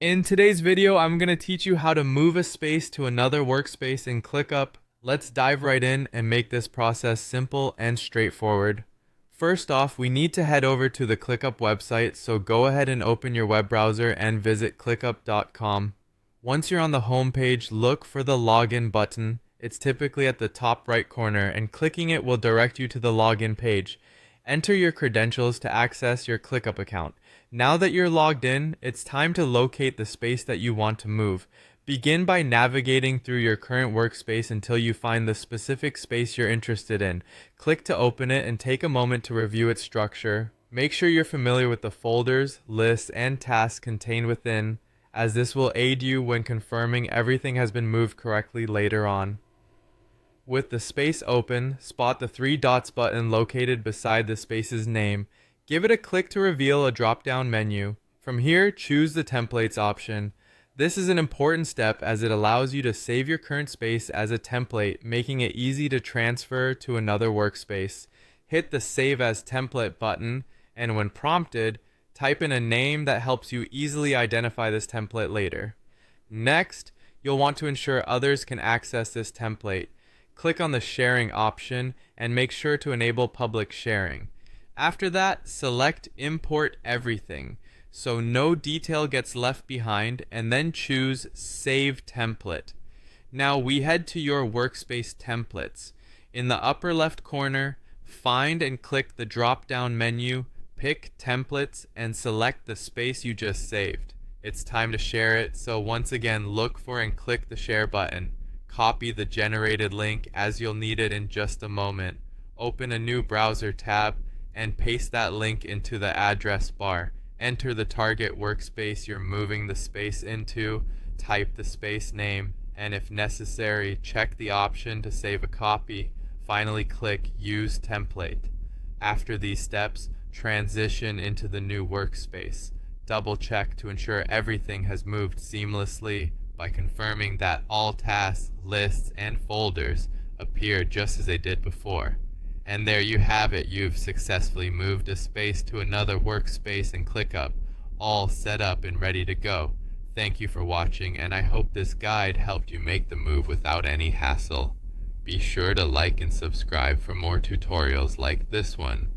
In today's video, I'm going to teach you how to move a space to another workspace in ClickUp. Let's dive right in and make this process simple and straightforward. First off, we need to head over to the ClickUp website, so go ahead and open your web browser and visit clickup.com. Once you're on the home page, look for the login button. It's typically at the top right corner, and clicking it will direct you to the login page. Enter your credentials to access your ClickUp account. Now that you're logged in, it's time to locate the space that you want to move. Begin by navigating through your current workspace until you find the specific space you're interested in. Click to open it and take a moment to review its structure. Make sure you're familiar with the folders, lists, and tasks contained within, as this will aid you when confirming everything has been moved correctly later on. With the space open, spot the three dots button located beside the space's name. Give it a click to reveal a drop-down menu. From here, choose the templates option. This is an important step as it allows you to save your current space as a template, making it easy to transfer to another workspace. Hit the Save as Template button, and when prompted, type in a name that helps you easily identify this template later. Next, you'll want to ensure others can access this template. Click on the sharing option and make sure to enable public sharing. After that, select Import Everything, so no detail gets left behind, and then choose Save Template. Now we head to your workspace templates. In the upper left corner, find and click the drop-down menu, pick Templates, and select the space you just saved. It's time to share it, so once again look for and click the share button. Copy the generated link as you'll need it in just a moment. Open a new browser tab and paste that link into the address bar. Enter the target workspace you're moving the space into, type the space name, and if necessary, check the option to save a copy. Finally, click Use Template. After these steps, transition into the new workspace. Double check to ensure everything has moved seamlessly by confirming that all tasks, lists, and folders appear just as they did before. And there you have it, you've successfully moved a space to another workspace in ClickUp, all set up and ready to go. Thank you for watching, and I hope this guide helped you make the move without any hassle. Be sure to like and subscribe for more tutorials like this one.